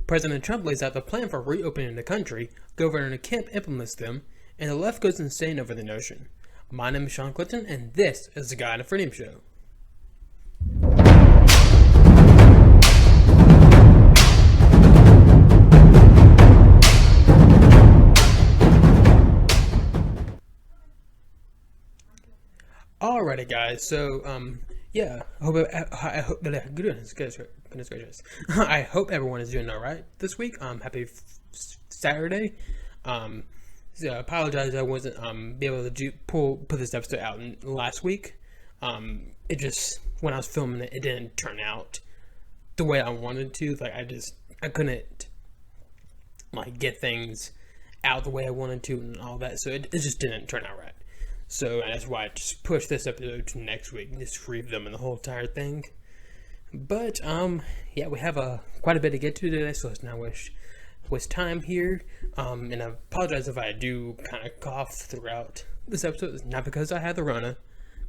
President Trump lays out the plan for reopening the country, Governor Kemp implements them, and the left goes insane over the notion. My name is Sean Clinton, and this is the Guy in the Freedom Show. Alrighty, guys. So, I hope goodness gracious. I hope everyone is doing all right this week. Happy Saturday. So I apologize I wasn't be able to put this episode out last week. It just when I was filming it, it didn't turn out the way I wanted to. Like I couldn't get things out the way I wanted to and all that. So it just didn't turn out right. So that's why I just pushed this episode to next week and just review them and the whole entire thing. But we have quite a bit to get to today, so let's not waste time here. And I apologize if I do kind of cough throughout this episode. It's not because I have the Rona.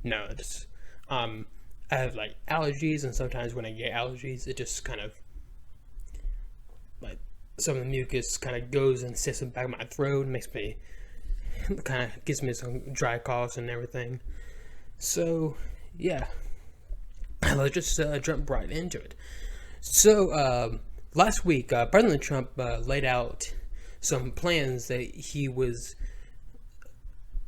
No, it's I have allergies, and sometimes when I get allergies, it just kind of some of the mucus kind of goes and sits in the back of my throat and makes me kind of gives me some dry coughs and everything. So yeah, let's just jump right into it. So last week, President Trump laid out some plans that he was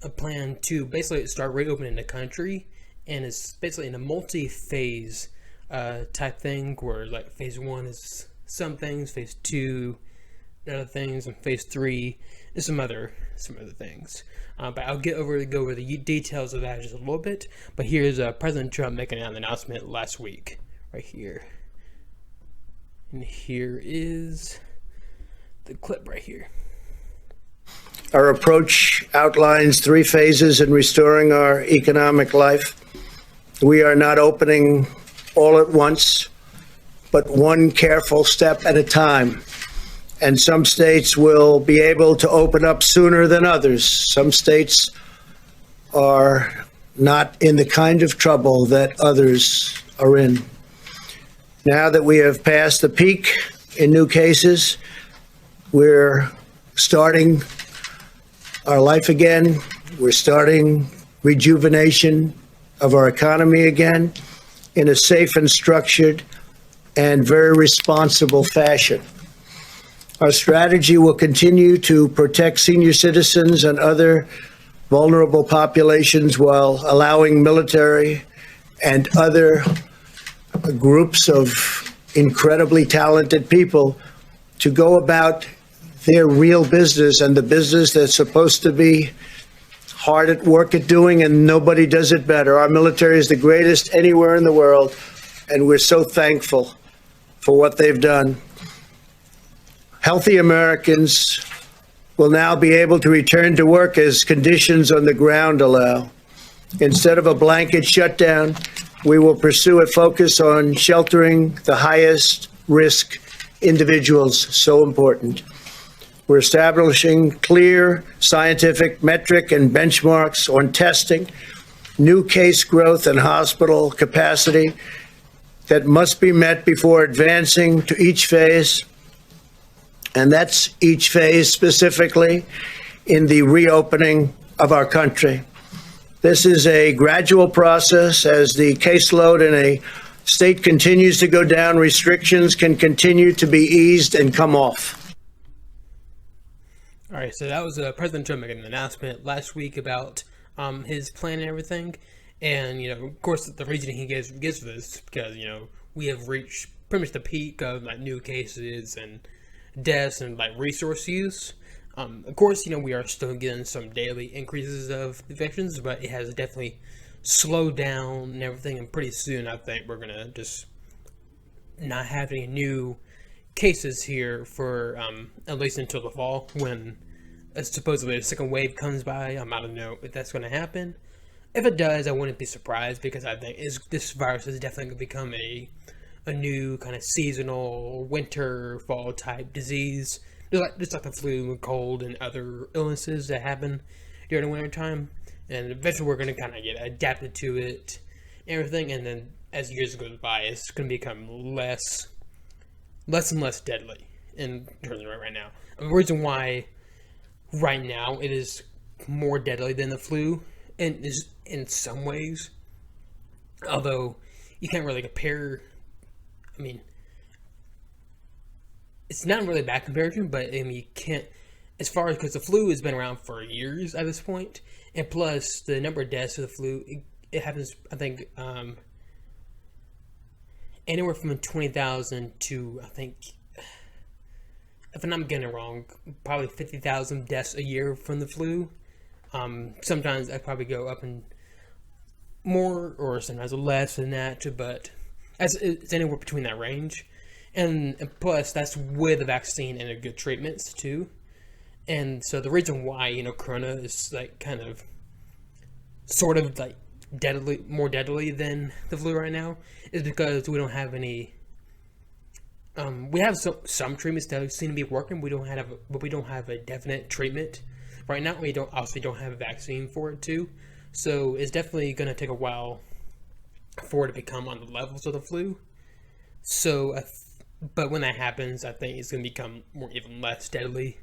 a plan to basically start reopening the country, and it's basically in a multi-phase type thing where phase 1 is some things, phase 2 other things, and phase 3 is some other things. But I'll go over the details of that just a little bit. But here's President Trump making an announcement last week, right here. And here is the clip right here. Our approach outlines 3 phases in restoring our economic life. We are not opening all at once, but one careful step at a time. And some states will be able to open up sooner than others. Some states are not in the kind of trouble that others are in. Now that we have passed the peak in new cases, we're starting our life again. We're starting rejuvenation of our economy again in a safe and structured and very responsible fashion. Our strategy will continue to protect senior citizens and other vulnerable populations while allowing military and other groups of incredibly talented people to go about their real business and the business that's supposed to be hard at work at doing, and nobody does it better. Our military is the greatest anywhere in the world, and we're so thankful for what they've done. Healthy Americans will now be able to return to work as conditions on the ground allow. Instead of a blanket shutdown, we will pursue a focus on sheltering the highest risk individuals, so important. We're establishing clear scientific metric and benchmarks on testing, new case growth and hospital capacity that must be met before advancing to each phase. And that's each phase specifically in the reopening of our country. This is a gradual process. As the caseload in a state continues to go down, restrictions can continue to be eased and come off. All right, so that was President Trump making an announcement last week about his plan and everything. And, of course, the reason he gives for this is because, we have reached pretty much the peak of new cases and deaths and resource use. Of course, we are still getting some daily increases of infections, but it has definitely slowed down and everything. And pretty soon, I think we're gonna just not have any new cases here for at least until the fall, when supposedly a second wave comes by. I don't know if that's going to happen. If it does, I wouldn't be surprised, because I think this virus is definitely going to become a new kind of seasonal winter fall type disease, just like the flu and cold and other illnesses that happen during the winter time. And eventually we're going to kind of get adapted to it and everything, and then as years go by, it's going to become less and less deadly. in terms of right now. And the reason why right now it is more deadly than the flu, and is in some ways, although you can't really compare. I mean, it's not really a bad comparison, but I mean, you can't, as far as, because the flu has been around for years at this point, and plus the number of deaths of the flu, it happens, I think, anywhere from 20,000 to, I think, if I'm not getting it wrong, probably 50,000 deaths a year from the flu. Sometimes I probably go up and more, or sometimes less than that, but it's anywhere between that range. And plus, that's with a vaccine and a good treatments too. And so the reason why, Corona is like kind of, sort of like more deadly than the flu right now is because we don't have any. We have some treatments that seem to be working. But we don't have a definite treatment right now. We don't have a vaccine for it too. So it's definitely going to take a while for it to become on the levels of the flu. So, but when that happens, I think it's going to become even less deadly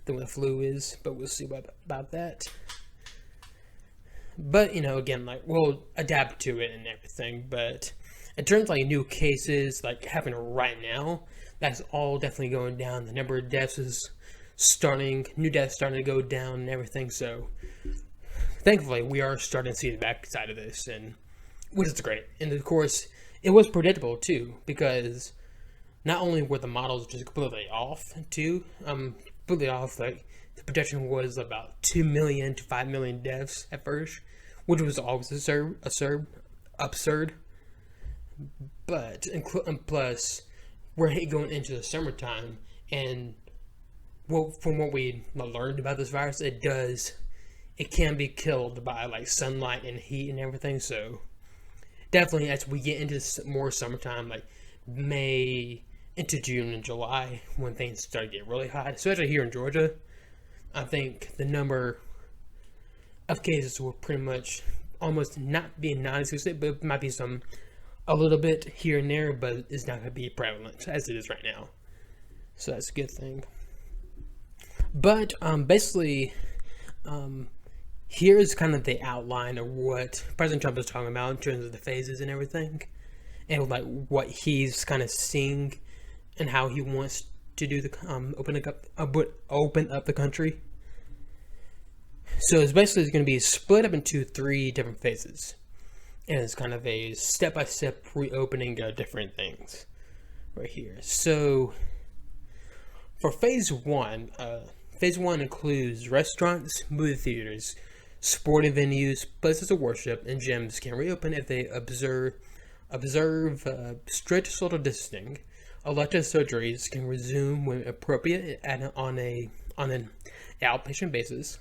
than what the flu is. But we'll see about that. But, again, like, we'll adapt to it and everything. But in terms of like new cases, like happening right now, that's all definitely going down. The number of deaths is new deaths starting to go down and everything. So thankfully, we are starting to see the backside of this, and which is great. And of course, it was predictable too, because not only were the models just completely off too, like the projection was about 2 million to 5 million deaths at first, which was always absurd. But and plus, we're going into the summertime, and from what we learned about this virus, it can be killed by like sunlight and heat and everything. So definitely, as we get into more summertime, like May into June and July, when things start to get really hot, especially here in Georgia, I think the number of cases will pretty much almost not be non-existent, but it might be a little bit here and there, but it's not going to be prevalent as it is right now. So that's a good thing. But basically, here's kind of the outline of what President Trump is talking about in terms of the phases and everything, and like what he's kind of seeing and how he wants to do the open up the country. So it's basically going to be split up into 3 different phases, and it's kind of a step-by-step reopening of different things right here. So for phase 1, phase 1 includes restaurants, movie theaters, sporting venues, places of worship, and gyms can reopen if they observe strict social distancing. Elective surgeries can resume when appropriate on an outpatient basis.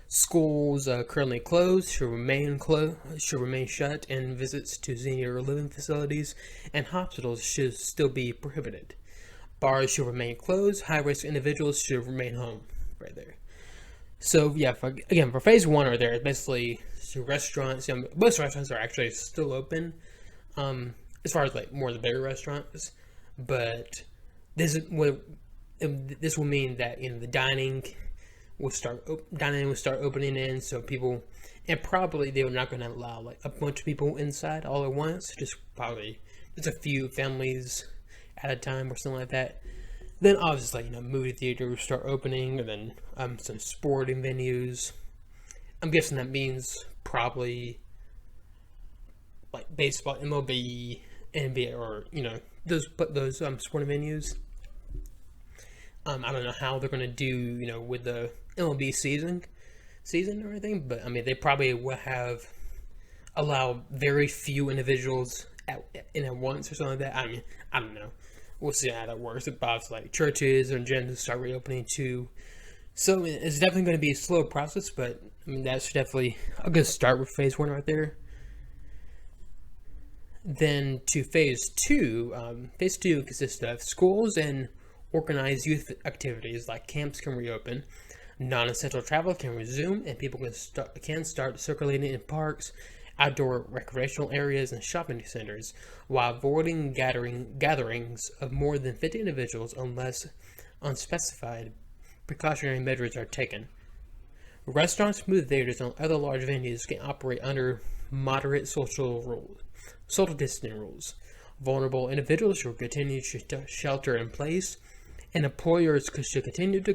Schools currently closed should remain shut, and visits to senior living facilities and hospitals should still be prohibited. Bars should remain closed. High-risk individuals should remain home. Right there. So yeah, for phase 1, right there, basically restaurants. Most restaurants are actually still open, as far as like more of the bigger restaurants. But this will mean that the dining will start opening in, so people, and probably they're not going to allow like a bunch of people inside all at once, just probably just a few families at a time or something like that. Then obviously, movie theaters start opening, and then some sporting venues. I'm guessing that means probably like baseball, MLB, NBA, or those sporting venues. I don't know how they're gonna do, with the MLB season or anything, but I mean they probably will allow very few individuals at once or something like that. I mean, I don't know. We'll see how that works. About like churches and gyms start reopening too. So it's definitely going to be a slow process, but I mean that's definitely a good start with phase 1 right there. Then to phase 2, phase 2 consists of schools and organized youth activities like camps can reopen, non-essential travel can resume, and people can start circulating in parks, outdoor recreational areas, and shopping centers, while avoiding gatherings of more than 50 individuals unless unspecified precautionary measures are taken. Restaurants, movie theaters, and other large venues can operate under moderate social distancing rules. Vulnerable individuals should continue to shelter in place, and employers should continue to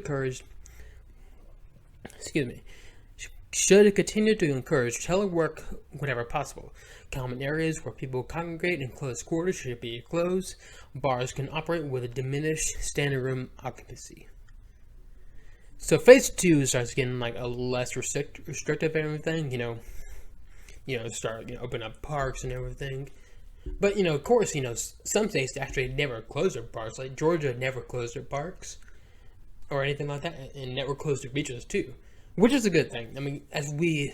encourage telework whenever possible. Common areas where people congregate in close quarters should be closed. Bars can operate with a diminished standing room occupancy. So phase 2 starts getting like a less restrictive everything. Start open up parks and everything. But of course, some states actually never close their parks. Like Georgia never closed their parks or anything like that, and never closed their beaches too, which is a good thing. I mean, as we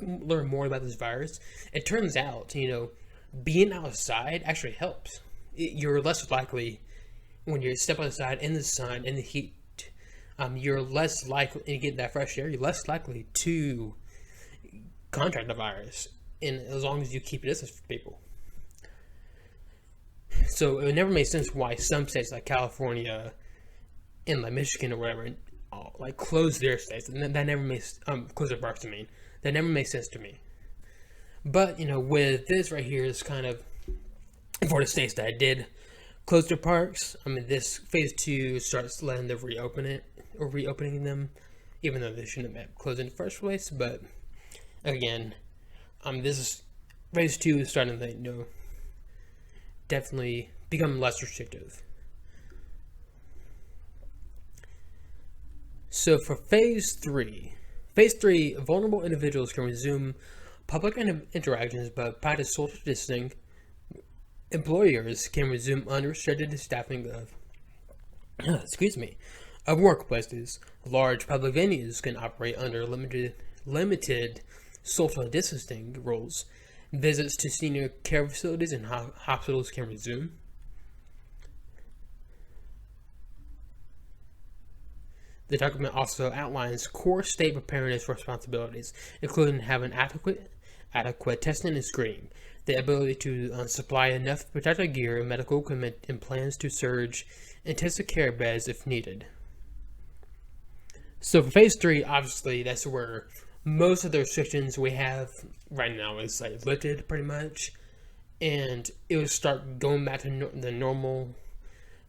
learn more about this virus, it turns out being outside actually helps. You're less likely when you step outside in the sun in the heat. You're less likely to get that fresh air. You're less likely to contract the virus, and as long as you keep a distance from people. So it never made sense why some states like California and like Michigan or whatever like close their states, and that never makes close their parks. That never makes sense to me. But with this right here, is kind of for the states that did close their parks. This phase 2 starts letting them reopening them, even though they shouldn't have been closed in the first place. But again, this is phase 2 is starting to definitely become less restrictive. So for phase 3, vulnerable individuals can resume public interactions but practice social distancing. Employers can resume unrestricted staffing of workplaces. Large public venues can operate under limited social distancing rules. Visits to senior care facilities and hospitals can resume. The document also outlines core state preparedness responsibilities, including having adequate testing and screening, the ability to supply enough protective gear and medical equipment, and plans to surge intensive care beds if needed. So for phase 3, obviously, that's where most of the restrictions we have right now is like lifted pretty much, and it will start going back to the normal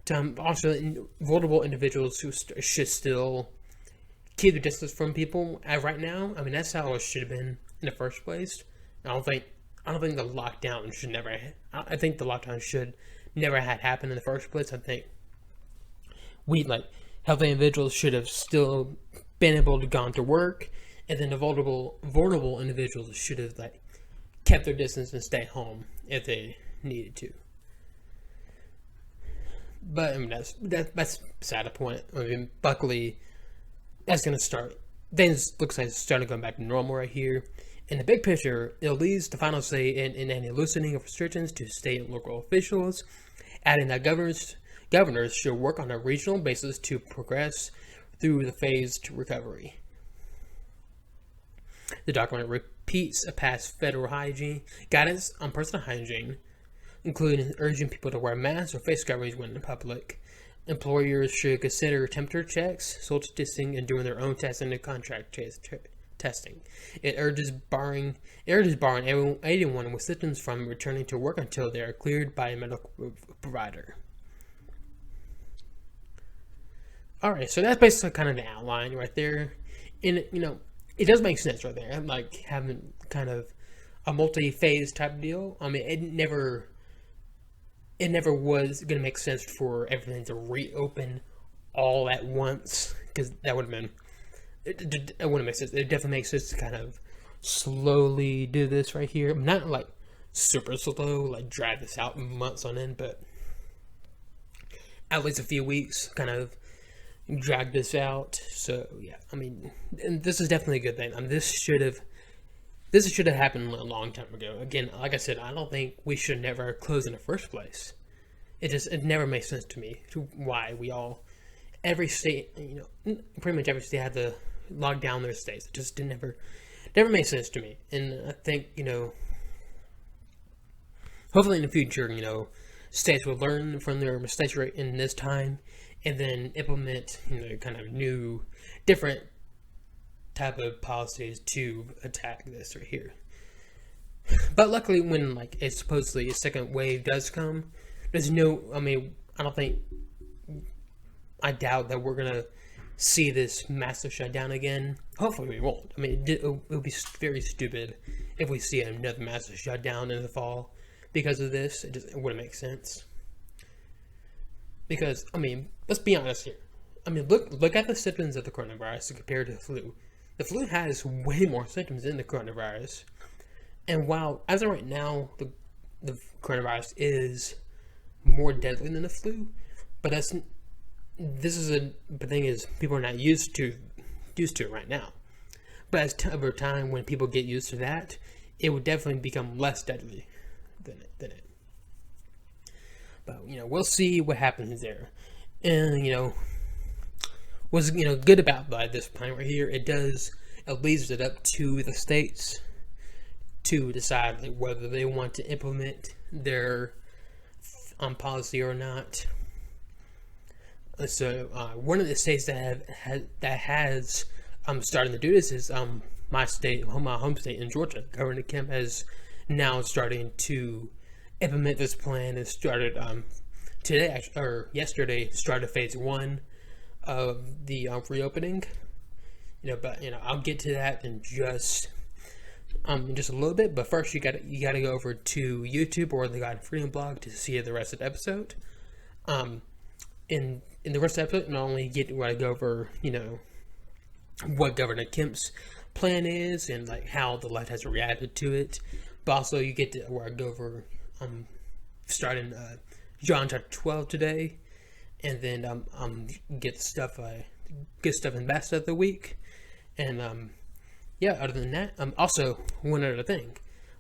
time. Also, vulnerable individuals who should still keep the distance from people. Right now, that's how it should have been in the first place. I don't think the lockdown should never. I think the lockdown should never had happened in the first place. I think healthy individuals should have still been able to gone to work, and then the vulnerable individuals should have kept their distance and stay home if they needed to. But that's beside the point. Luckily, that's gonna start. Things looks like it's starting to go back to normal right here. In the big picture, it leads to final say in any loosening of restrictions to state and local officials, adding that governors should work on a regional basis to progress through the phased recovery. The document repeats a past federal hygiene guidance on personal hygiene, including urging people to wear masks or face coverings when in public. Employers should consider temperature checks, social distancing, and doing their own testing and contract testing. It urges barring anyone with symptoms from returning to work until they are cleared by a medical provider. All right, so that's basically kind of the outline right there, and it does make sense right there. Like having kind of a multi-phase type deal. It never was going to make sense for everything to reopen all at once, because that would have been, it wouldn't make sense. It definitely makes sense to kind of slowly do this right here. Not like super slow, like drag this out months on end, but at least a few weeks, kind of drag this out. So yeah, and this is definitely a good thing. This should have happened a long time ago. Again, like I said, I don't think we should never close in the first place. It never makes sense to me why every state, pretty much every state had to lock down their states. It just never made sense to me. And I think, hopefully in the future, states will learn from their mistakes right in this time and then implement, kind of new, different type of policies to attack this right here. But luckily, when it's supposedly a second wave does come, there's no, I don't think, I doubt that we're going to see this massive shutdown again. Hopefully we won't. It would be very stupid if we see another massive shutdown in the fall because of this. It wouldn't make sense. Because, let's be honest here. Look at the symptoms of the coronavirus compared to the flu. The flu has way more symptoms than the coronavirus. And while, as of right now, the coronavirus is more deadly than the flu, but the thing is, people are not used to it right now. But as over time, when people get used to that, it would definitely become less deadly than it. But we'll see what happens there. And what's good about this plan right here, it leaves it up to the states to decide whether they want to implement their policy or not. So one of the states that has starting to do this is my home state in Georgia. Governor Kemp has now starting to implement this plan and started yesterday started phase 1 of the reopening. But I'll get to that in just a little bit. But first, you gotta go over to YouTube or the God Freedom blog to see the rest of the episode. In the rest of the episode, not only I go over what Governor Kemp's plan is and how the left has reacted to it, but also you get to where I go over starting John chapter 12 today, and then get stuff in best of the week, and other than that, also one other thing,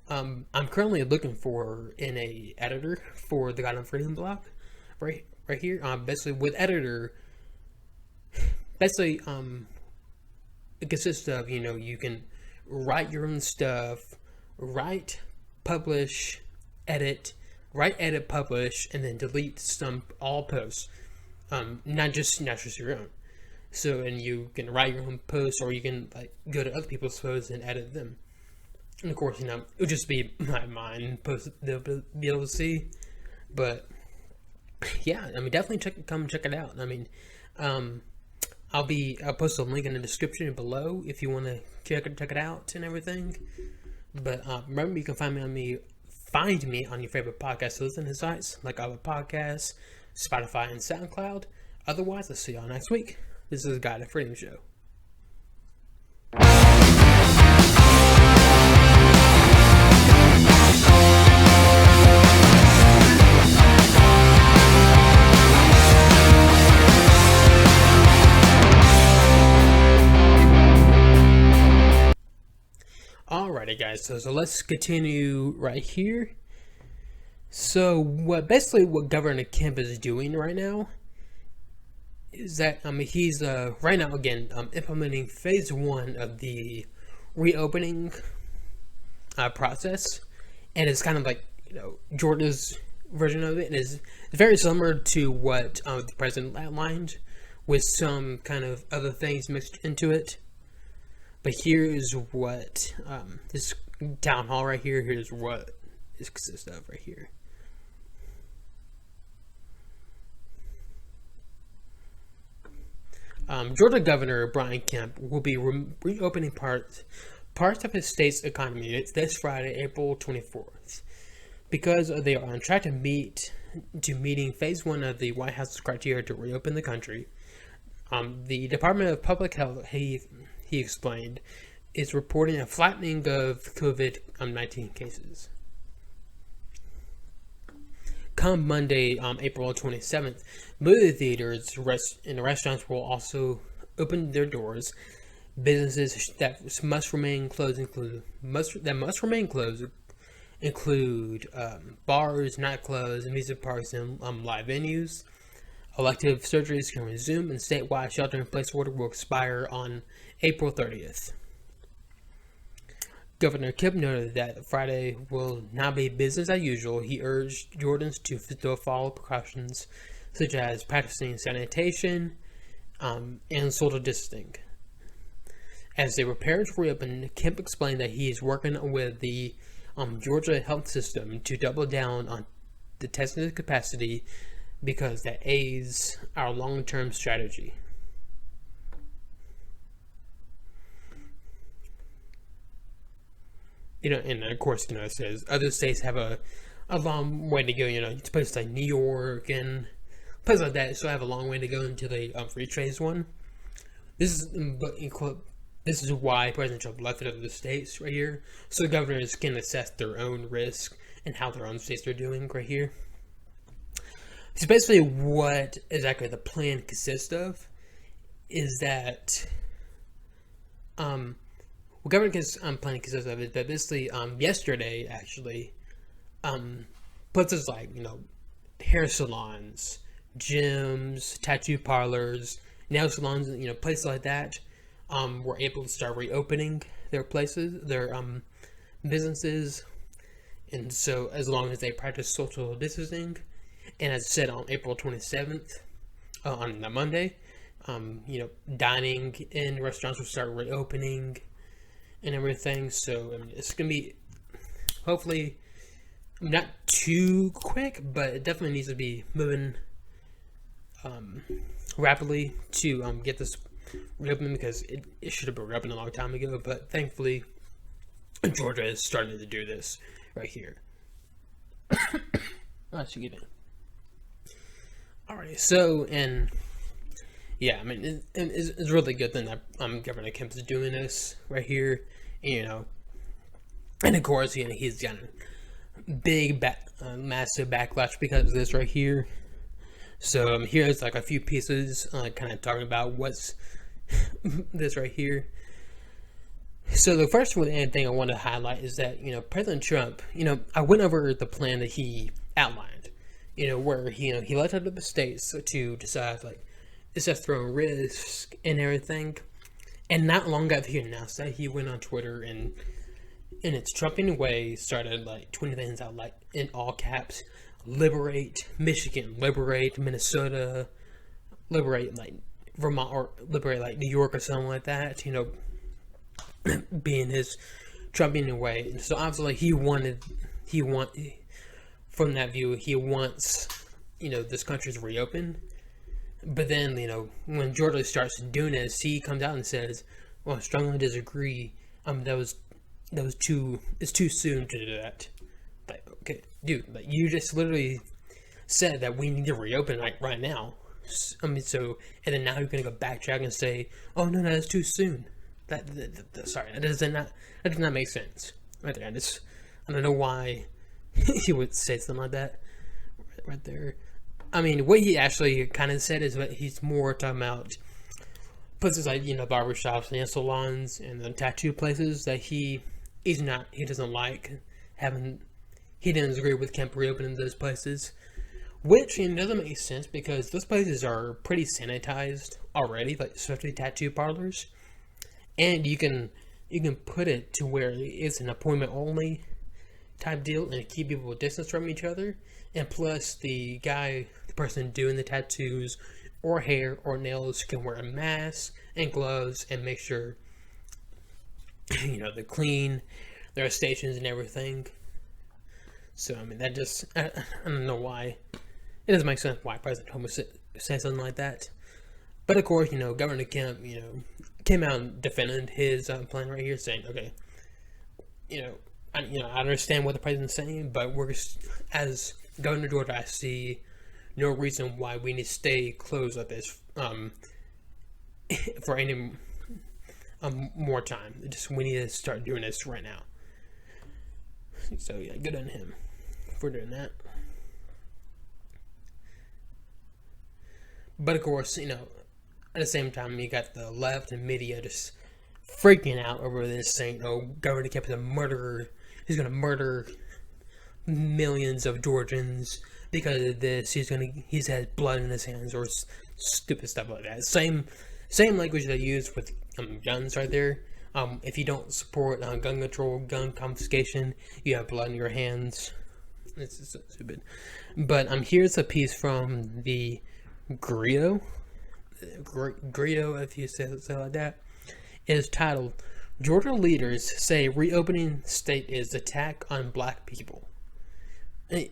I'm currently looking for an editor for the God and Freedom blog, right here. Basically with editor, it consists of you can write your own stuff, write, publish, edit, publish, and then delete all posts, not just your own. So, and you can write your own posts, or you can go to other people's posts and edit them. And of course, it'll just be mine post they'll be able to see. But yeah, definitely come check it out. I'll post a link in the description below if you want to check it out and everything. But remember, you can find me on your favorite podcast listening sites like Apple Podcasts, Spotify, and SoundCloud. Otherwise, I'll see y'all next week. This is the God and Freedom Show. Alrighty, guys. So let's continue right here. So what Governor Kemp is doing right now is that he's right now again implementing phase 1 of the reopening process, and it's kind of Georgia's version of it, and it's very similar to what the president outlined, with some kind of other things mixed into it. But here's what this town hall right here. Here's what it consists of right here. Georgia Governor Brian Kemp will be reopening parts of his state's economy this Friday, April 24th, because they are on track to meeting phase 1 of the White House's criteria to reopen the country. The Department of Public Health, he explained, is reporting a flattening of COVID-19 cases. Come Monday, April 27th, movie theaters and restaurants will also open their doors. Businesses that must remain closed include bars, nightclubs, amusement parks, and live venues. Elective surgeries can resume, and statewide shelter-in-place order will expire on April 30th. Governor Kemp noted that Friday will not be business as usual. He urged Jordans to still follow precautions such as practicing sanitation and social distancing. As they prepare to reopen, Kemp explained that he is working with the Georgia health system to double down on the testing capacity because that aids our long-term strategy. And of course, it says other states have a long way to go. Places like New York and places like that still have a long way to go until they free trade one. This is why President Trump left it up to the states right here, so the governors can assess their own risk and how their own states are doing right here. So basically, what exactly the plan consists of is that what government plan consists of is that basically yesterday actually places like hair salons, gyms, tattoo parlors, nail salons, places like that were able to start reopening their places, their businesses, and so as long as they practice social distancing, and as I said on April 27th, on the Monday, dining in restaurants will start reopening and everything. So it's gonna be hopefully not too quick, but it definitely needs to be moving rapidly to get this reopening, because it should have been reopened a long time ago. But thankfully, Georgia is starting to do this right here. Excuse me. Alright, so yeah, it's really good thing that Governor Kemp is doing this right here, and of course, he's got a big, massive backlash because of this right here. So here's like a few pieces, kind of talking about what's this right here. So the first thing I want to highlight is that President Trump, I went over the plan that he outlined, where he left it up to the states to decide like assess their own risk and everything. And not long after he announced that, he went on Twitter and in its Trumpian way started like tweeting things out like in all caps: liberate Michigan, liberate Minnesota, liberate like Vermont, or liberate like New York or something like that, being his Trumpian way. And so obviously from that view, he wants this country to reopen. But then, when Georgia starts doing this, he comes out and says, well, I strongly disagree. It's too soon to do that. Like, okay, dude, like you just literally said that we need to reopen right now. And then now you're going to go backtrack and say, oh, no, that's too soon. Sorry, that does not make sense. Right there. I don't know why he would say something like that right there. What he actually kind of said is that he's more talking about places like, barbershops and salons and the tattoo places that he doesn't like having. He didn't agree with Kemp reopening those places, which doesn't make sense because those places are pretty sanitized already, like especially tattoo parlors, and you can put it to where it's an appointment only type deal and keep people distance from each other. And plus, the person doing the tattoos or hair or nails can wear a mask and gloves and make sure they clean their stations and everything. So that just I don't know why it doesn't make sense why President Trump would say something like that. But of course, Governor Kemp came out and defended his plan right here, saying, okay, I understand what the president's saying, but as Governor Georgia, I see no reason why we need to stay closed like this for any more time. We need to start doing this right now. So yeah, good on him for doing that. But of course, at the same time, you got the left and media just freaking out over this, saying, "Oh, Governor Kemp is a murderer. He's going to murder millions of Georgians because of this. He's had blood in his hands," or stupid stuff like that. Same language they use with guns right there. If you don't support gun control, gun confiscation, you have blood in your hands. It's so stupid. But here's a piece from the Greedo, if you say it like that. It is titled, Georgia leaders say reopening state is attack on black people.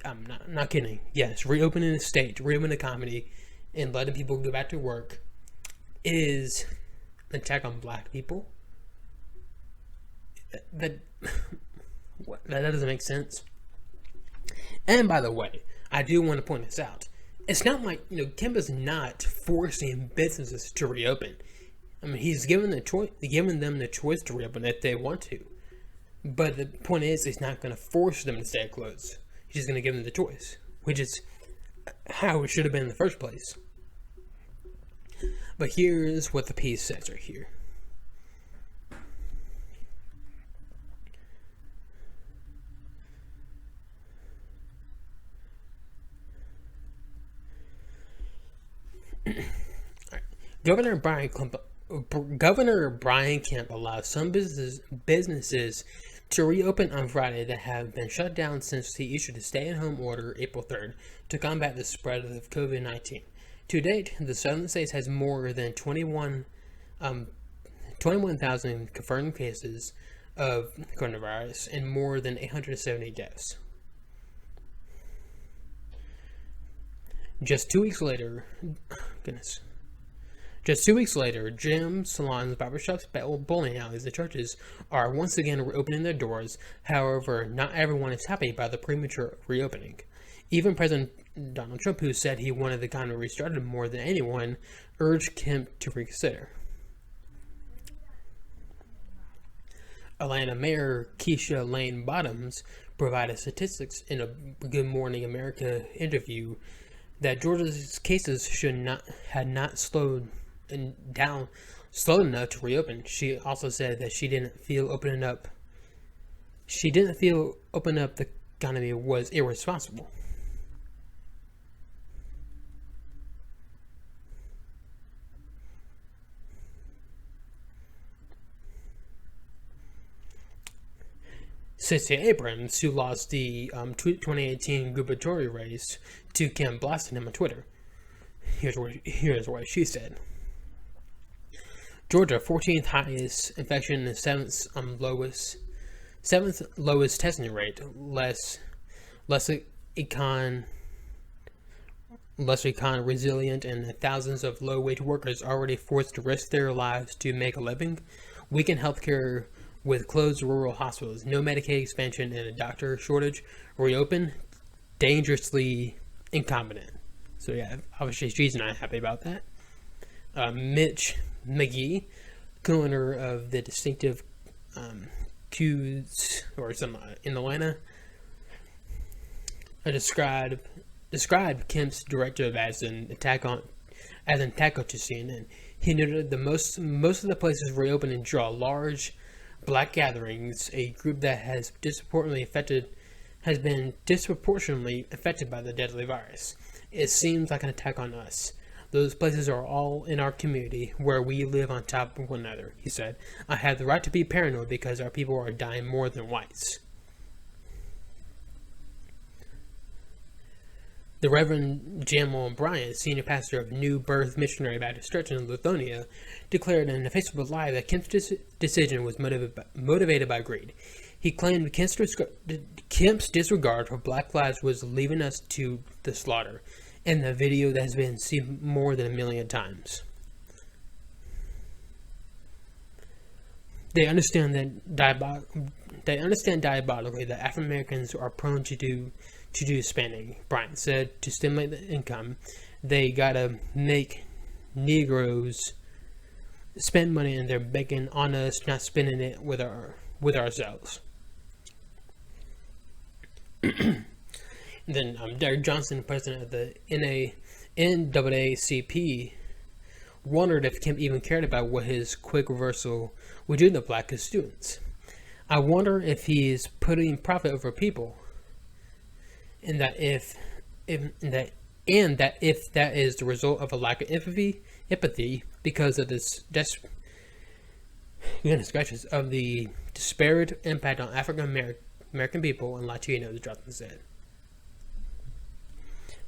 I'm not kidding. Yes, reopening the state, reopening the economy, and letting people go back to work is an attack on black people. That doesn't make sense. And by the way, I do want to point this out. It's not like, Kemp is not forcing businesses to reopen. He's given them the choice to reopen if they want to. But the point is, he's not going to force them to stay closed. He's just going to give them the choice, which is how it should have been in the first place. But here's what the piece says right here. Governor Brian Kemp allowed some businesses to reopen on Friday that have been shut down since he issued a stay-at-home order April 3rd to combat the spread of COVID-19. To date, the southern states has more than 21,000 confirmed cases of coronavirus and more than 870 deaths. Just 2 weeks later, gyms, salons, barbershops, bowling alleys, and churches are once again reopening their doors. However, not everyone is happy by the premature reopening. Even President Donald Trump, who said he wanted the economy restarted more than anyone, urged Kemp to reconsider. Atlanta Mayor Keisha Lane Bottoms provided statistics in a Good Morning America interview that Georgia's cases had not slowed enough to reopen. She also said that she didn't feel opening up the economy was irresponsible. Stacey Abrams, who lost the 2018 gubernatorial race to Kemp, blasted him on Twitter. Here's what she said. Georgia, 14th highest infection and 7th lowest testing rate. Less econ resilient, and thousands of low-wage workers already forced to risk their lives to make a living. Weakened healthcare with closed rural hospitals, no Medicaid expansion, and a doctor shortage. Reopen, dangerously incompetent. So yeah, obviously she's not happy about that. Mitch McGee, co-owner of the distinctive Q's or some in Atlanta, described Kemp's directive as an attack to CNN. He noted most of the places reopening draw large black gatherings, a group that has been disproportionately affected by the deadly virus. It seems like an attack on us. Those places are all in our community where we live on top of one another, he said. I have the right to be paranoid because our people are dying more than whites. The Reverend Jamal Bryant, senior pastor of New Birth Missionary Baptist Church in Lithuania, declared in a Facebook Live that Kemp's decision was motivated by greed. He claimed Kemp's disregard for Black lives was leaving us to the slaughter, in the video that has been seen more than 1 million times. They understand diabolically that African Americans are prone to do spending. Bryant said to stimulate the income, they gotta make Negroes spend money, and they're begging on us not spending it with ourselves. Then Derek Johnson, president of the NAACP, wondered if Kemp even cared about what his quick reversal would do to black students. I wonder if he is putting profit over people, and that if that is the result of a lack of empathy because of this goodness gracious, of the disparate impact on African American people and Latinos, Johnson said.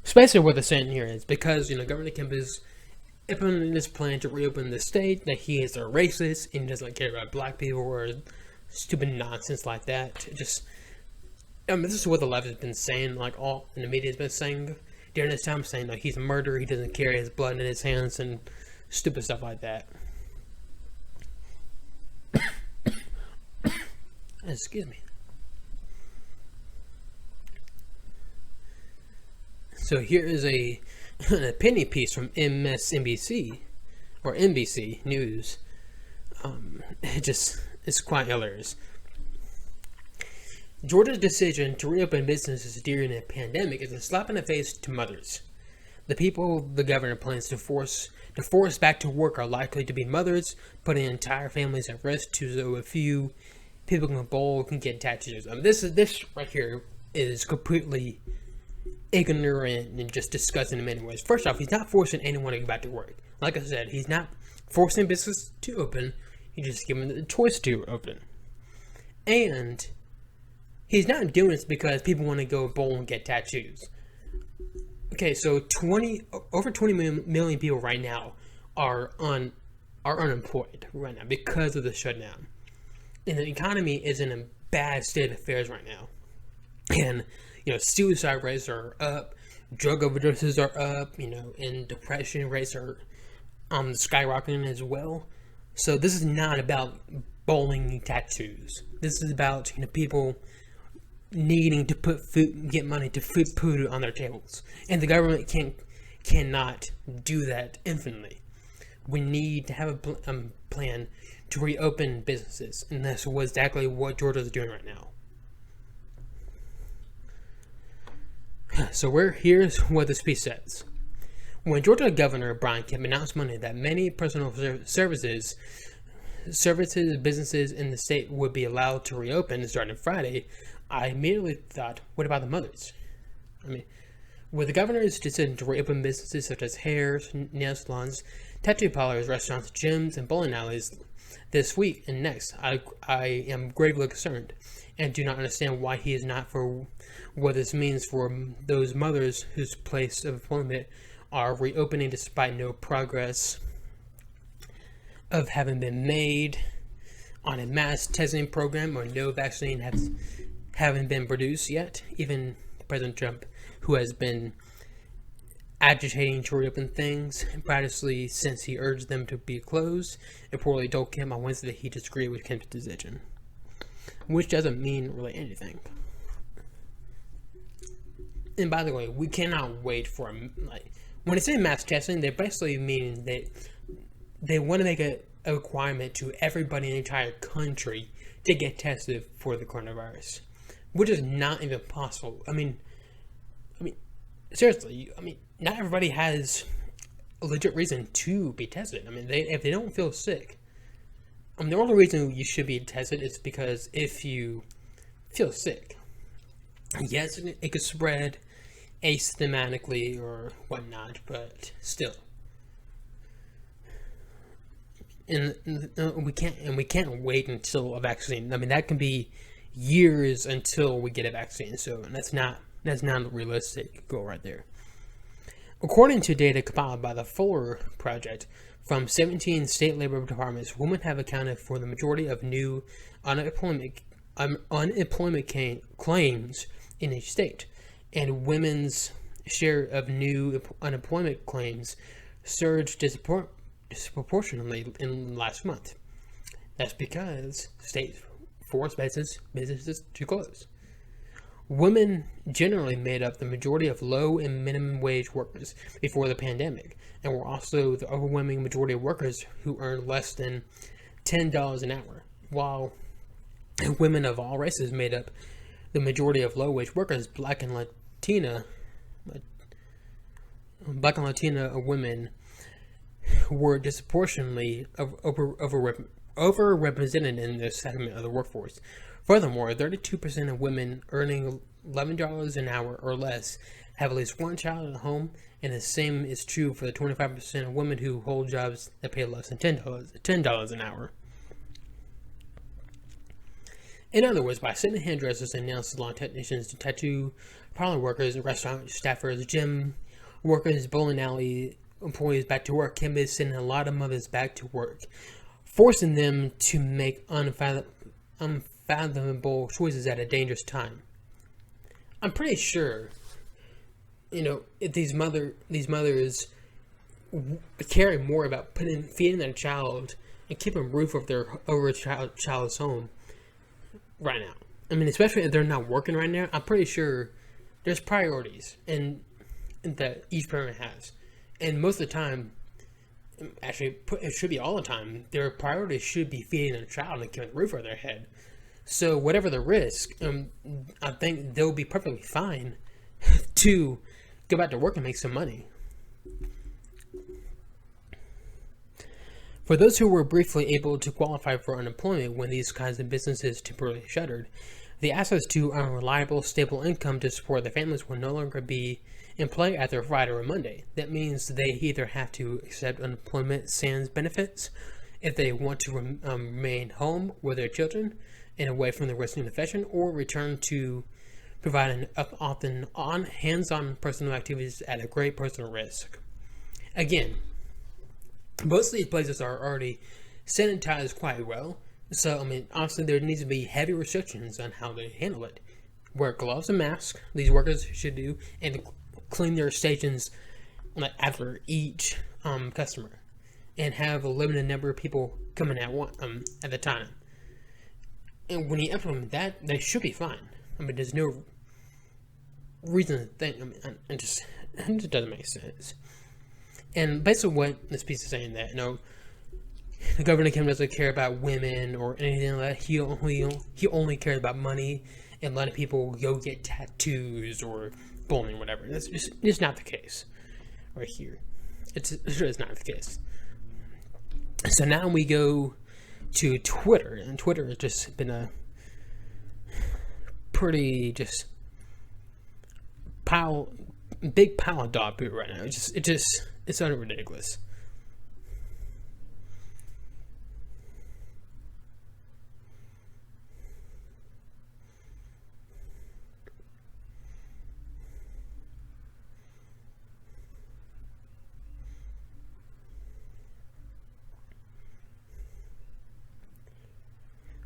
Especially what they're saying here is because, Governor Kemp is implementing this plan to reopen the state, that he is a racist and doesn't care about black people or stupid nonsense like that. This is what the left has been saying, all in the media has been saying during this time, saying he's a murderer, he doesn't carry his blood in his hands, and stupid stuff like that. Excuse me. So here is an opinion piece from MSNBC or NBC News. It's quite hilarious. Georgia's decision to reopen businesses during a pandemic is a slap in the face to mothers. The people the governor plans to force back to work are likely to be mothers, putting entire families at risk. So a few people can get tattoos. This right here is completely ignorant and just disgusting in many ways. First off, he's not forcing anyone to go back to work. Like I said, he's not forcing business to open. He's just giving them the choice to open. And he's not doing this because people want to go bowl and get tattoos. Okay, so over 20 million people right now are unemployed right now because of the shutdown. And the economy is in a bad state of affairs right now. And suicide rates are up, drug overdoses are up, and depression rates are skyrocketing as well. So this is not about bowling tattoos. This is about people needing to get money to put food on their tables, and the government cannot do that infinitely. We need to have a plan to reopen businesses, and that's exactly what Georgia is doing right now. So here's what this piece says. When Georgia Governor Brian Kemp announced Monday that many personal services, businesses in the state would be allowed to reopen starting Friday, I immediately thought, what about the mothers? With the governor's decision to reopen businesses such as hair, nail salons, tattoo parlors, restaurants, gyms, and bowling alleys this week and next, I am gravely concerned and do not understand why he is not for what this means for those mothers whose place of employment are reopening despite no progress of having been made on a mass testing program or no vaccine haven't been produced yet. Even President Trump, who has been agitating to reopen things practically since he urged them to be closed, reportedly told Kemp on Wednesday that he disagreed with Kemp's decision, which doesn't mean really anything. And by the way, we cannot wait for when they say mass testing, they basically mean that they want to make a requirement to everybody in the entire country to get tested for the coronavirus, which is not even possible. Seriously, not everybody has a legit reason to be tested. If they don't feel sick, the only reason you should be tested is because if you feel sick. Yes, it could spread asymptomatically or whatnot, but still. And we can't wait until a vaccine. That can be years until we get a vaccine. So that's not a realistic goal right there. According to data compiled by the Fuller Project from 17 state labor departments, women have accounted for the majority of new unemployment claims in each state, and women's share of new unemployment claims surged disproportionately in last month. That's because states forced businesses to close. Women generally made up the majority of low and minimum wage workers before the pandemic, and were also the overwhelming majority of workers who earned less than $10 an hour, while women of all races made up the majority of low wage workers. Black and Latina women were disproportionately overrepresented in this segment of the workforce. Furthermore, 32% of women earning $11 an hour or less have at least one child at home, and the same is true for the 25% of women who hold jobs that pay less than $10 an hour. In other words, by sending hairdressers and nail salon technicians to tattoo parlor workers, restaurant staffers, gym workers, bowling alley employees back to work can be sending a lot of mothers back to work, forcing them to make unfathomable choices at a dangerous time. I'm pretty sure, if these mothers care more about feeding their child and keeping a roof over their child's home right now. I mean, especially if they're not working right now, I'm pretty sure there's priorities and that each parent has, and most of the time, actually, it should be all the time, their priorities should be feeding their child and keeping a roof over their head. So whatever the risk, I think they'll be perfectly fine to go back to work and make some money. For those who were briefly able to qualify for unemployment when these kinds of businesses temporarily shuttered, the access to a reliable, stable income to support their families will no longer be in play after Friday or Monday. That means they either have to accept unemployment sans benefits if they want to remain home with their children and away from the risk of infection, or return to providing often hands-on personal activities at a great personal risk. Again, most of these places are already sanitized quite well, so I mean, honestly, there needs to be heavy restrictions on how they handle it. Wear gloves and masks, these workers should do, and clean their stations after each customer, and have a limited number of people coming at the time. And when you implement that, they should be fine. I mean, there's no reason to think. I mean, it just doesn't make sense. And basically, what this piece is saying that Governor Kim doesn't care about women or anything like that. He only cares about money and letting people go get tattoos or bowling or whatever. That's just not the case right here. It's not the case. So now we go to Twitter, and Twitter has just been a pretty big pile of dog poop right now. It's utterly ridiculous.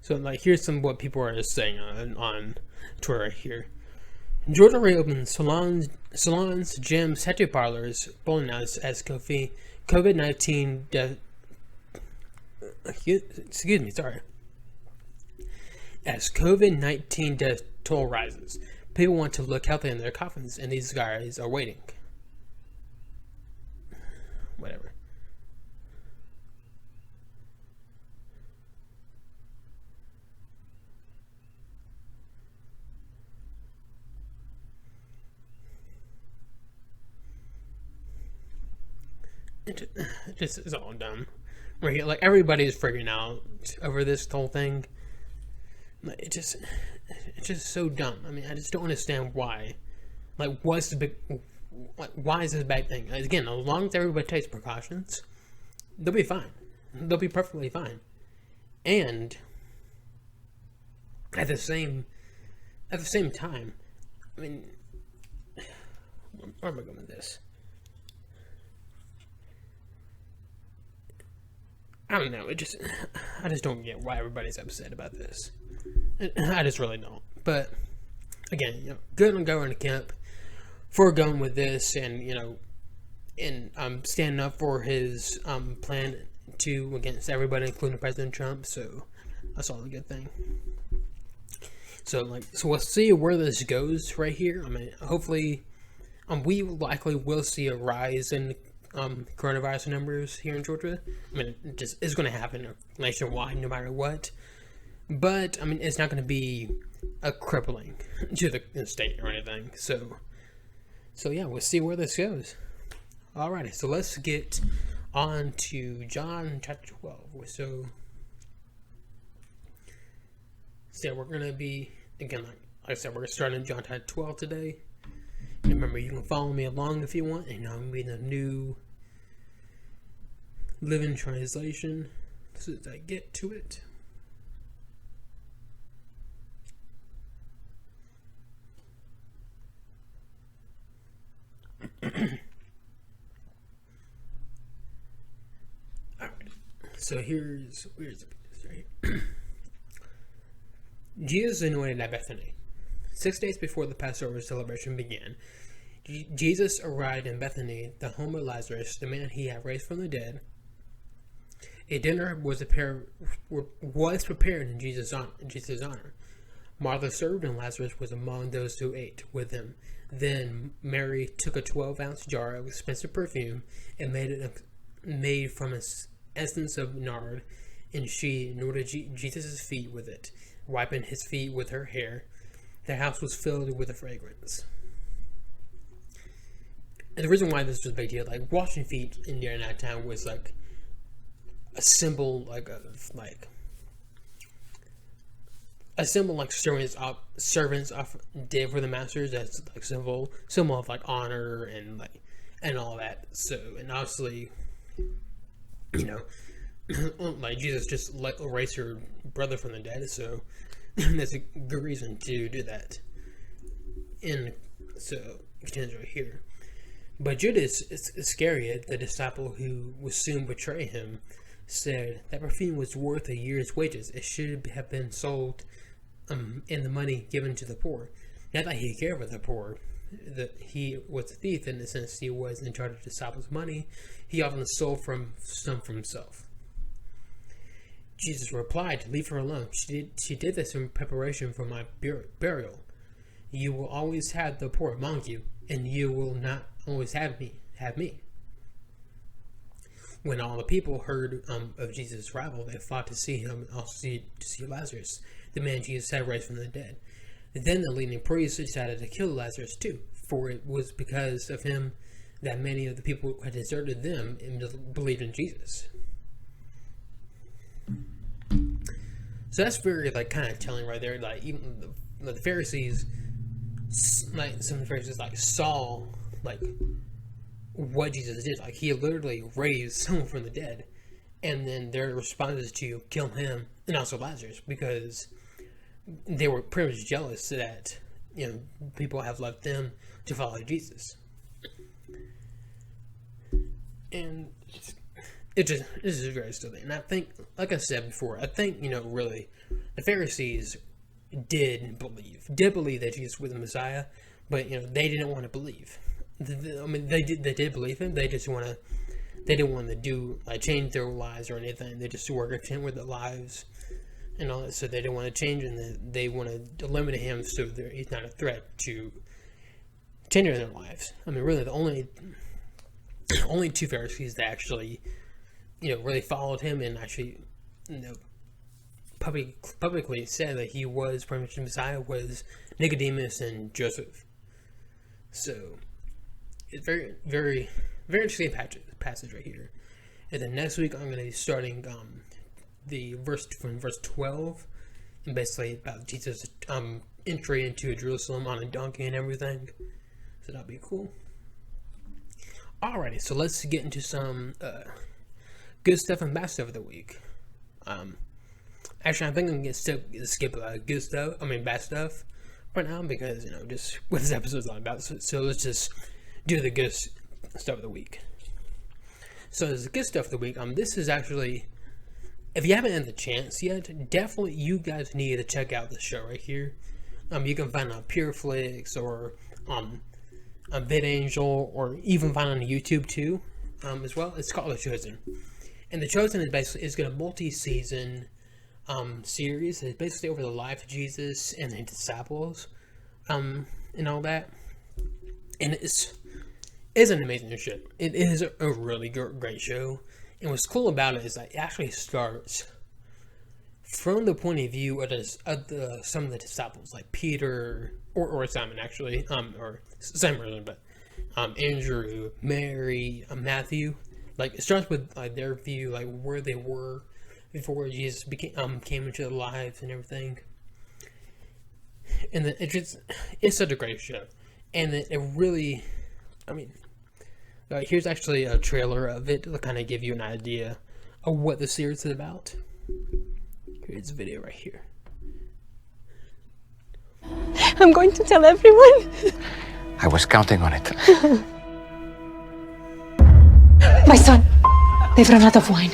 So, here's some what people are saying on Twitter right here. Georgia reopens salons, gyms, tattoo parlors, bowling alleys as COVID-19 death. Excuse me, sorry. As COVID-19 death toll rises, people want to look healthy in their coffins, and these guys are waiting. Whatever. It just is all dumb. Right? Like, everybody's freaking out over this whole thing. It's just so dumb. I mean, I just don't understand why. Like, what's the big? Why is this a bad thing? Again, as long as everybody takes precautions, they'll be fine. They'll be perfectly fine. And at the same time, I mean, where am I going with this? I don't know. I just don't get why everybody's upset about this. I just really don't. But again, good on Governor Kemp for going with this, and standing up for his plan against everybody, including President Trump. So that's all a good thing. So we'll see where this goes right here. I mean, hopefully, we likely will see a rise in coronavirus numbers here in Georgia. I mean, it just is going to happen nationwide no matter what. But, I mean, it's not going to be a crippling to the state or anything. So yeah, we'll see where this goes. Alrighty, so let's get on to John chapter 12. So we're going to be, again, like I said, we're going to start in John chapter 12 today. And remember, you can follow me along if you want. And I'm reading a new Living Translation. So as I get to it. So here's right. Jesus anointed at Bethany. 6 days before the Passover celebration began, Jesus arrived in Bethany, the home of Lazarus, the man he had raised from the dead. A dinner was prepared in Jesus' honor. Martha served, and Lazarus was among those who ate with him. Then Mary took a 12-ounce jar of expensive perfume and made from an essence of nard, and she anointed Jesus' feet with it, wiping his feet with her hair. The house was filled with the fragrance. And the reason why this was a big deal, like washing feet in that time was like a symbol, servants did for the masters. That's like symbol of like honor and all that. So, and obviously, like Jesus just raised her brother from the dead, so that's a good reason to do that. And so it continues right here. But Judas Iscariot, the disciple who would soon betray him, said that perfume was worth a year's wages. It should have been sold and the money given to the poor. Not that he cared for the poor, that he was a thief in the sense he was in charge of the disciples' money. He often stole some from himself. Jesus replied, "Leave her alone. She did this in preparation for my burial. You will always have the poor among you, and you will not always have me. When all the people heard of Jesus' arrival, they fought to see him and also to see Lazarus, the man Jesus had raised from the dead. Then the leading priests decided to kill Lazarus too, for it was because of him that many of the people had deserted them and believed in Jesus." So that's very kind of telling right there. Like even the Pharisees, like some of the Pharisees, saw what Jesus did. Like he literally raised someone from the dead, and then their response is to kill him and also Lazarus because they were pretty much jealous that people have left them to follow Jesus. And this is very silly. And I think, like I said before, I think really the Pharisees did believe that Jesus was the Messiah, but they didn't want to believe. I mean, they did believe him. They didn't want to do change their lives or anything. They just were content with their lives and all that. So they didn't want to change, and they wanted to eliminate him so that he's not a threat to change their lives. I mean, really, the only two Pharisees that actually really followed him and actually publicly said that he was pretty much the Messiah was Nicodemus and Joseph. So it's very, very, very interesting passage right here. And then next week I'm going to be starting the verse from verse 12, and basically about Jesus' entry into Jerusalem on a donkey and everything. So that'll be cool. Alrighty, so let's get into some good stuff and bad stuff of the week. Actually, I think I'm gonna skip bad stuff for now because just what this episode's all about. So let's just do the good stuff of the week. So as the good stuff of the week, this is actually, if you haven't had the chance yet, definitely you guys need to check out the show right here. You can find it on PureFlix or on VidAngel, or even find it on YouTube too, as well. It's called The Chosen. And The Chosen is going to multi-season series. It's basically over the life of Jesus and his disciples, and all that. And it's an amazing show. It is a really great show. And what's cool about it is that it actually starts from the point of view of some of the disciples, like Peter or Simon, actually, or Simon, but Andrew, Mary, Matthew. Like it starts with their view, like where they were before Jesus came into their lives and everything. And then it's such a great show, and it really, here's actually a trailer of it to kind of give you an idea of what the series is about. Here's a video right here. I'm going to tell everyone. I was counting on it. My son, they've run out of wine.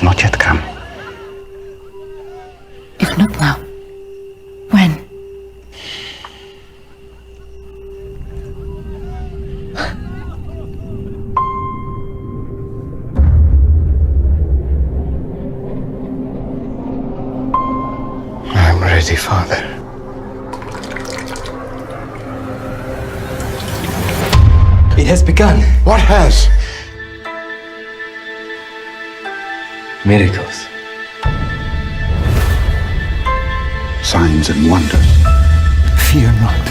has not yet come. If not now, when? I'm ready, Father. It has begun. What has? Miracles. Signs and wonders. Fear not,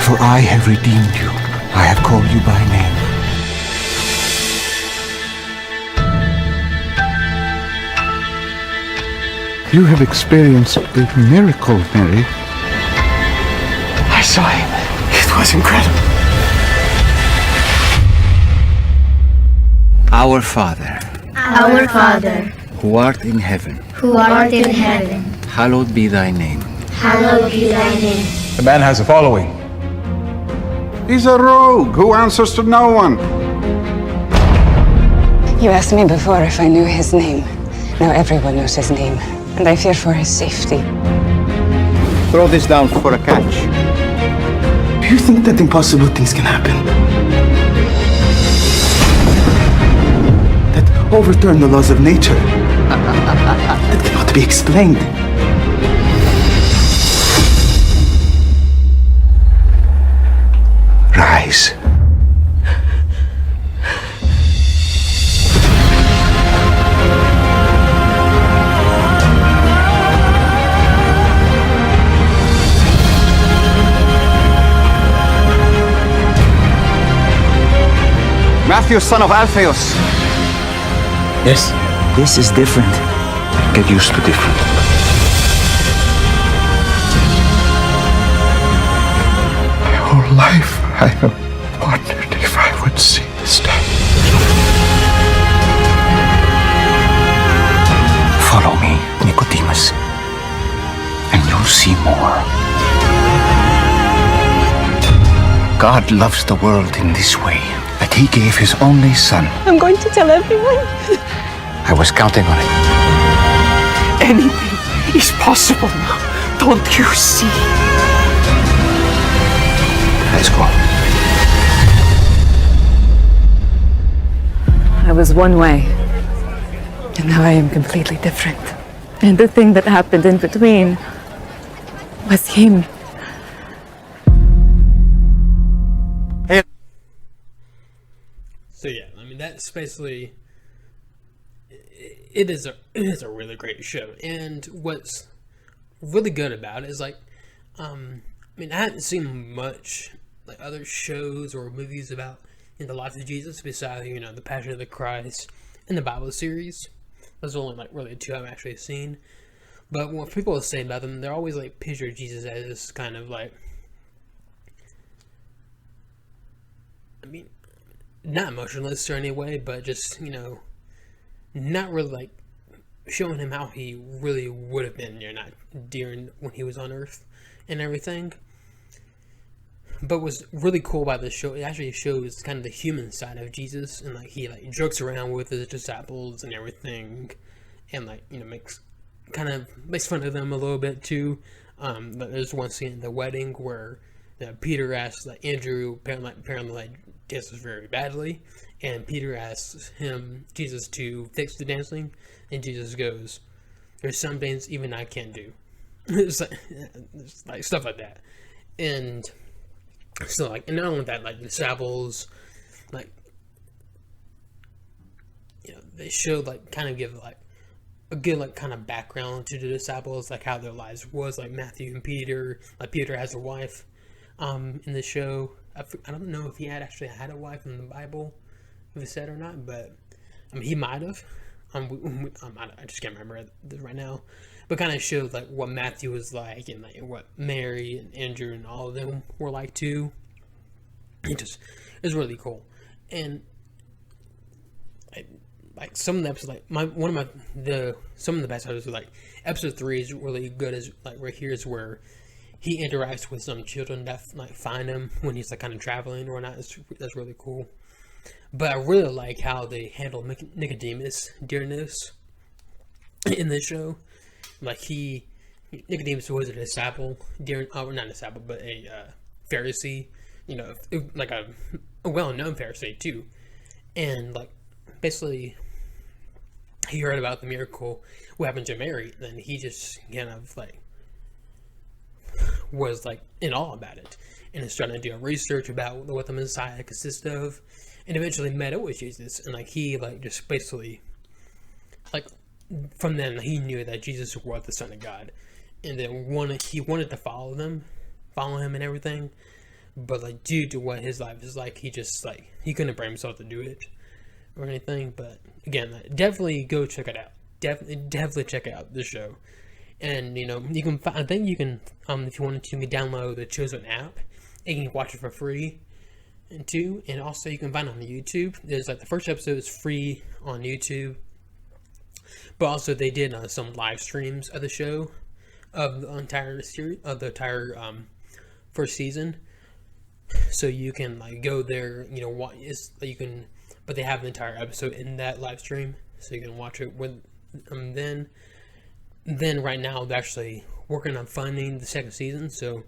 for I have redeemed you. I have called you by name. You have experienced a miracle, Mary. I saw him. It was incredible. Our Father, Our Father, who art in heaven, who art in heaven, hallowed be thy name. hallowed be thy name. The man has a following. He's a rogue who answers to no one. You asked me before if I knew his name. Now everyone knows his name, and I fear for his safety. Throw this down for a catch. Do you think that impossible things can happen? That overturn the laws of nature? That cannot be explained. Rise. Matthew, son of Alphaeus. Yes. This is different. Get used to different. My whole life I have wondered if I would see this day. Follow me, Nicodemus, and you'll see more. God loves the world in this way, that he gave his only son. I'm going to tell everyone. I was counting on it. Anything is possible now. Don't you see? Let's go. I was one way, and now I am completely different. And the thing that happened in between was him. So yeah, I mean that's basically it is a really great show. And what's really good about it is like I mean I hadn't seen much like other shows or movies about the life of Jesus besides the Passion of the Christ and the Bible series. Those are only like really two I've actually seen. But what people say about them, they're always like picture Jesus as this kind of like, I mean, not emotionless or any way, but just, not really like showing him how he really would have been, not during when he was on Earth and everything. But what's really cool about this show, it actually shows kind of the human side of Jesus, and like he like jokes around with his disciples and everything, and like makes fun of them a little bit too. But there's one scene at the wedding where Peter asks like Andrew apparently like dances very badly, and Peter asks Jesus to fix the dancing, and Jesus goes, "There's some things even I can't do." it's like stuff like that, and so like, and not only that, like the disciples, like they showed like kind of give like a good like kind of background to the disciples, like how their lives was, like Matthew and Peter. Like Peter has a wife in the show. I don't know if he actually had a wife in the Bible, if it said or not, but I mean he might have. I just can't remember right now, but kind of showed like what Matthew was like, and like what Mary and Andrew and all of them were like too. It was really cool, and like some of the episodes, like some of the best episodes, like episode 3 is really good. As like right here is where he interacts with some children that like find him when he's like kind of traveling or not. That's really cool. But I really like how they handle Nicodemus during this, in this show. Like Nicodemus was a disciple during, not a disciple, but a Pharisee. You know, like a well-known Pharisee too, and like basically he heard about the miracle what happened to Mary, and he just kind of like was like in awe about it, and is trying to do research about what the Messiah consists of, and eventually met up with Jesus, and like he like just basically like from then he knew that Jesus was the Son of God, and then he wanted to follow him and everything, but like due to what his life is like, he just like he couldn't bring himself to do it or anything. But again, definitely go check it out. Definitely check out this show. And you know, you can I think you can if you wanted to, you can download the Chosen app and you can watch it for free too. And also you can find it on YouTube. There's like the first episode is free on YouTube, but also they did some live streams of the show of the entire series of the entire first season. So you can like go there, you know, watch. You can, but they have an entire episode in that live stream, so you can watch it with. Then right now they're actually working on funding the second season, so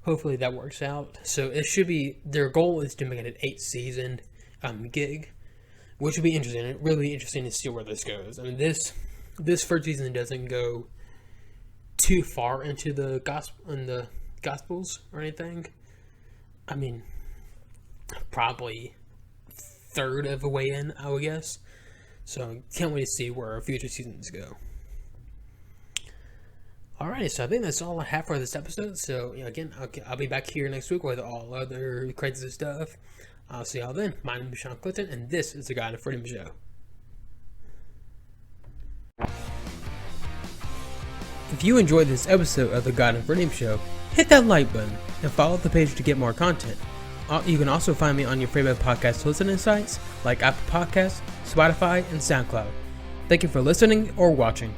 hopefully that works out. So it should be, their goal is to make it an 8-season gig, which would be interesting. Really interesting to see where this goes. I mean, this first season doesn't go too far into the Gospels or anything. I mean, probably third of the way in, I would guess. So can't wait to see where future seasons go. Alright, so I think that's all I have for this episode. So you know, again, I'll be back here next week with all other crazy stuff. I'll see y'all then. My name is Sean Clinton, and this is the God of Freedom Show. If you enjoyed this episode of the God of Freedom Show, hit that like button and follow the page to get more content. You can also find me on your favorite podcast listening sites like Apple Podcasts, Spotify, and SoundCloud. Thank you for listening or watching.